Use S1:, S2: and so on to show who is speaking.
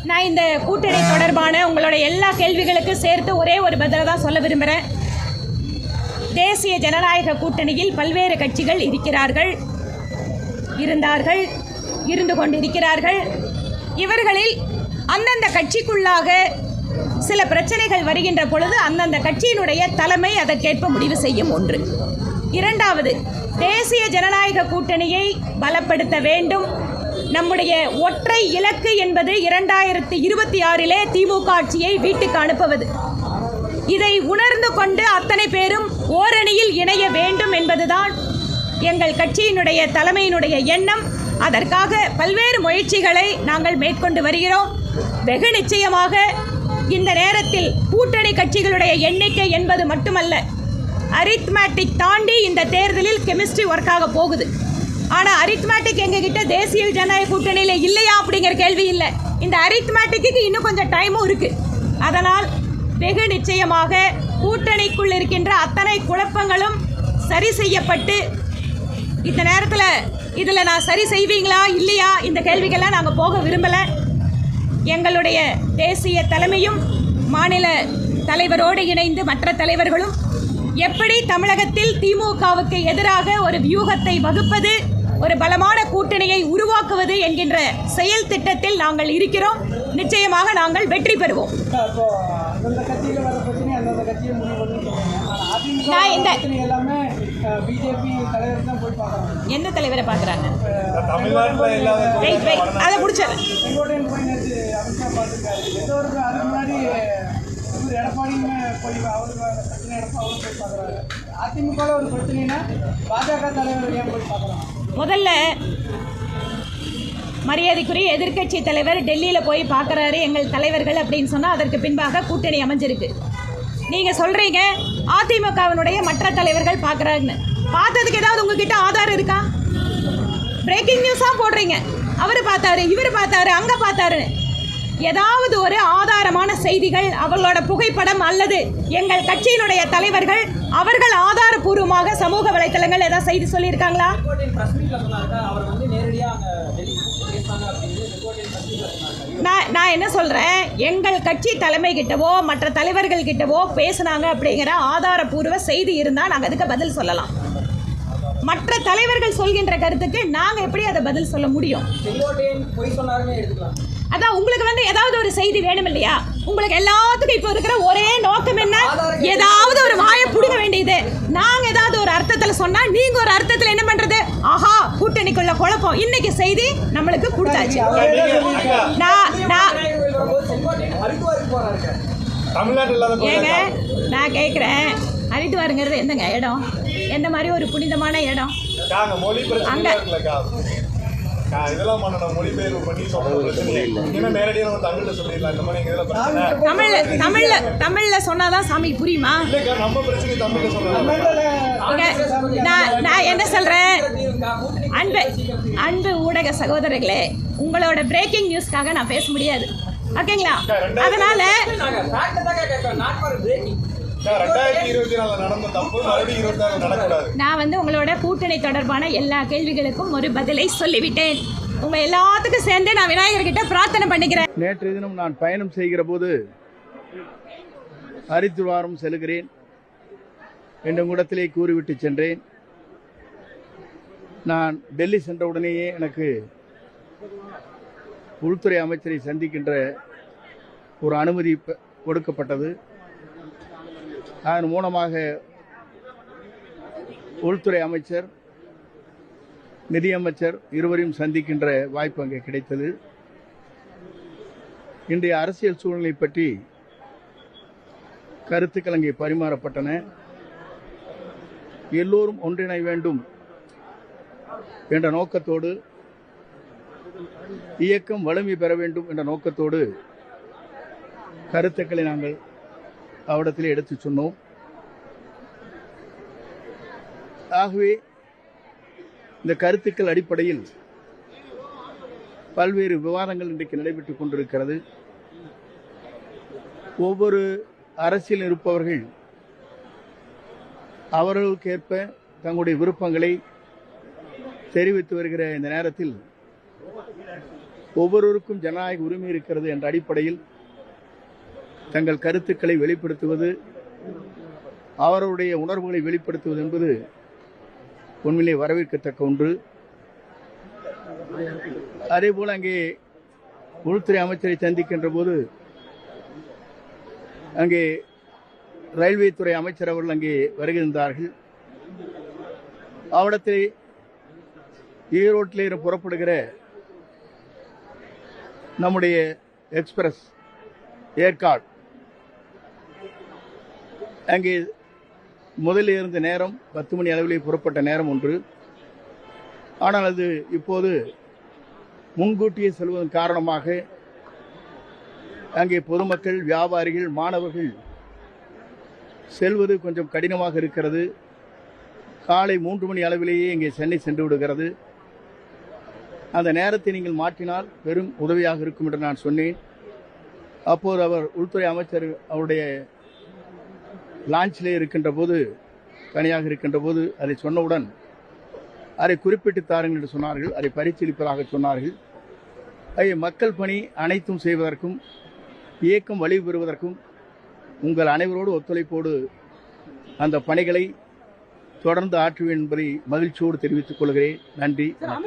S1: நான் இந்த கூட்டணி தொடர்பான உங்களோட எல்லா கேள்விகளுக்கும் சேர்த்து ஒரே ஒரு பதிலை தான் சொல்ல விரும்புகிறேன். தேசிய ஜனநாயக கூட்டணியில் பல்வேறு கட்சிகள் இருந்தார்கள், இருந்து கொண்டிருக்கிறார்கள். இவர்களில் அந்தந்த கட்சிக்குள்ளாக சில பிரச்சனைகள் வருகின்ற பொழுது அந்தந்த கட்சியினுடைய தலைமை அதற்கேற்ப முடிவு செய்யும். ஒன்று. இரண்டாவது, தேசிய ஜனநாயக கூட்டணியை பலப்படுத்த வேண்டும். நம்முடைய ஒற்றை இலக்கு என்பது 2026 திமுக ஆட்சியை வீட்டுக்கு அனுப்புவது. இதை உணர்ந்து கொண்டு அத்தனை பேரும் ஓரணியில் இணைய வேண்டும் என்பதுதான் எங்கள் கட்சியினுடைய தலைமையினுடைய எண்ணம். அதற்காக பல்வேறு முயற்சிகளை நாங்கள் மேற்கொண்டு வருகிறோம். வெகு நிச்சயமாக இந்த நேரத்தில் கூட்டணி கட்சிகளுடைய எண்ணிக்கை என்பது மட்டுமல்ல, அரித்மேட்டிக் தாண்டி இந்த தேர்தலில் கெமிஸ்ட்ரி ஒர்க்காக போகுது. ஆனால் அரித்மேட்டிக் எங்ககிட்ட தேசிய ஜனநாயக கூட்டணியில் இல்லையா அப்படிங்கிற கேள்வி இல்லை. இந்த அரித்மேட்டிக்கு இன்னும் கொஞ்சம் டைமும் இருக்குது. அதனால் வெகு நிச்சயமாக கூட்டணிக்குள் இருக்கின்ற அத்தனை குழப்பங்களும் சரி செய்யப்பட்டு, இந்த நேரத்தில் இதில் நான் சரி செய்வீங்களா இல்லையா இந்த கேள்விகள்லாம் நாங்கள் போக விரும்பலை. எங்களுடைய தேசிய தலைமையும் மாநில தலைவரோடு இணைந்து மற்ற தலைவர்களும் எப்படி தமிழகத்தில் திமுகவுக்கு எதிராக ஒரு வியூகத்தை வகுப்பது, ஒரு பலமான கூட்டணியை உருவாக்குவது என்கின்ற செயல் திட்டத்தில் நாங்கள் இருக்கிறோம். நிச்சயமாக நாங்கள் வெற்றி பெறுவோம். எந்த தலைவரை பார்க்குறாங்க? அதை முடிச்சது முதல்ல மரியாதைக்குரிய எதிர்க்கட்சி தலைவர் டெல்லியில் போய் பார்க்குறாரு எங்கள் தலைவர்கள் அப்படின்னு சொன்னால் அதற்கு பின்பாக கூட்டணி அமைஞ்சிருக்கு. நீங்கள் சொல்கிறீங்க அதிமுகவினுடைய மற்ற தலைவர்கள் பார்க்குறாருன்னு. பார்த்ததுக்கு ஏதாவது உங்ககிட்ட ஆதாரம் இருக்கா? பிரேக்கிங் நியூஸாக போடுறீங்க. அவர் பார்த்தாரு, இவர் பார்த்தாரு, அங்கே பார்த்தாருன்னு. ஏதாவது ஒரு ஆதாரமான செய்திகள், அவர்களோட புகைப்படம் அல்லது எங்கள் கட்சியினுடைய தலைவர்கள் அவர்கள் ஆதாரபூர்வமாக சமூக வலைத்தளங்கள் ஏதாவது செய்தி சொல்லியிருக்காங்களா? நான் என்ன சொல்கிறேன், எங்கள் கட்சி தலைமை கிட்டவோ மற்ற தலைவர்கள் கிட்டவோ பேசுனாங்க அப்படிங்கிற ஆதாரபூர்வ செய்தி இருந்தால் நாங்கள் அதுக்கு பதில் சொல்லலாம். மற்ற தலைவர்கள் சொல்கின்ற கருத்துக்கு நாங்கள் எப்படி அதை பதில் சொல்ல முடியும்? அதான் உங்களுக்கு ஏதாவது ஒரு செய்தி வேணும் இல்லையா? உங்களுக்கு எல்லாத்துக்கும் இப்போ இருக்கிற ஒரே நோக்கம் என்ன? ஏதாவது ஒரு வாயை புடுங்க வேண்டியது. நாங்கள் ஏதாவது ஒரு அர்த்தத்தில் சொன்னால் நீங்கள் ஒரு அர்த்தத்தில் என்ன பண்ணுறது? ஆஹா, கூட்டணிக்குள்ள குழப்பம். இன்னைக்கு செய்தி நம்மளுக்கு கொடுத்தாச்சு. ஏங்க நான் கேட்குறேன், ஹரித்வாருங்கிறது எந்தங்க இடம்? எந்த மாதிரி ஒரு புனிதமான இடம்? அங்கே தமிழ்ல சொன்னாதான் சாமிக்கு புரியுமா? நான் என்ன சொல்றேன், அன்பு ஊடக சகோதரர்களே, உங்களோட பிரேக்கிங் நியூஸ்க்காக நான் பேச முடியாது. ஓகேங்களா? அதனால நான் உங்களோட கூட்டணி தொடர்பான எல்லா கேள்விகளுக்கும் ஒரு பதிலை சொல்லிவிட்டேன். உங்க எல்லாத்துக்கும் சேர்ந்து நான் விநாயகர்கிட்ட பிரார்த்தனை பண்ணிக்கிறேன்.
S2: நேற்றைய தினம் நான் பயணம் செய்கிற போது ஹரித்வாரம் செல்கிறேன் என்ற இடத்திலே கூறிவிட்டு சென்றேன். நான் டெல்லி சென்றவுடனேயே எனக்கு உள்துறை அமைச்சரை சந்திக்கின்ற ஒரு அனுமதி கொடுக்கப்பட்டது. அதன் மூலமாக உள்துறை அமைச்சர், நிதியமைச்சர் இருவரையும் சந்திக்கின்ற வாய்ப்பு அங்கே கிடைத்தது. இன்றைய அரசியல் சூழ்நிலை பற்றி கருத்துக்கள் அங்கே பரிமாறப்பட்டன. எல்லோரும் ஒன்றிணை வேண்டும் என்ற நோக்கத்தோடு, இயக்கம் வலிமை பெற வேண்டும் என்ற நோக்கத்தோடு கருத்துக்களை நாங்கள் அவரிடத்திலே எடுத்து சொன்னோம். ஆகவே இந்த கருத்துக்கள் அடிப்படையில் பல்வேறு விவாதங்கள் இன்றைக்கு நடைபெற்றுக் கொண்டிருக்கிறது. ஒவ்வொரு அரசியல் இருப்பவர்கள் அவர்களுக்கேற்ப தங்களுடைய விருப்பங்களை தெரிவித்து வருகிற இந்த நேரத்தில் ஒவ்வொருவருக்கும் ஜனநாயக உரிமை இருக்கிறது என்ற அடிப்படையில் தங்கள் கருத்துக்களை வெளிப்படுத்துவது, அவருடைய உணர்வுகளை வெளிப்படுத்துவது என்பது உண்மையிலே வரவேற்கத்தக்க ஒன்று. அதேபோல் அங்கே உள்துறை அமைச்சரை சந்திக்கின்ற போது அங்கே ரயில்வே துறை அமைச்சர் அவர்கள் அங்கே வருகின்றார்கள். அவடத்தில் ஈரோட்டில் புறப்படுகிற நம்முடைய எக்ஸ்பிரஸ் ஏற்காடு அங்கே முதலில் இருந்த நேரம் 10 மணி அளவிலே புறப்பட்ட நேரம் ஒன்று. ஆனால் அது இப்போது முன்கூட்டியே செல்வதன் காரணமாக அங்கே பொதுமக்கள், வியாபாரிகள், மாணவர்கள் செல்வது கொஞ்சம் கடினமாக இருக்கிறது. காலை 3 மணி அளவிலேயே இங்கே சென்னை சென்று விடுகிறது. அந்த நேரத்தை நீங்கள் மாற்றினால் பெரும் உதவியாக இருக்கும் என்று நான் சொன்னேன். அப்போது அவர் உள்துறை அமைச்சர் அவருடைய லான்ச்சிலே இருக்கின்ற போது, தனியாக இருக்கின்ற போது அதை சொன்னவுடன் அதை குறிப்பிட்டு தாருங்கள் என்று சொன்னார்கள். அதை பரிசீலிப்பதாக சொன்னார்கள். மக்கள் பணி அனைத்தும் செய்வதற்கும், இயக்கம் வலிவு பெறுவதற்கும் உங்கள் அனைவரோடு ஒத்துழைப்போடு அந்த பணிகளை தொடர்ந்து ஆற்றுவேன் என்பதை மகிழ்ச்சியோடு தெரிவித்துக் கொள்கிறேன். நன்றி.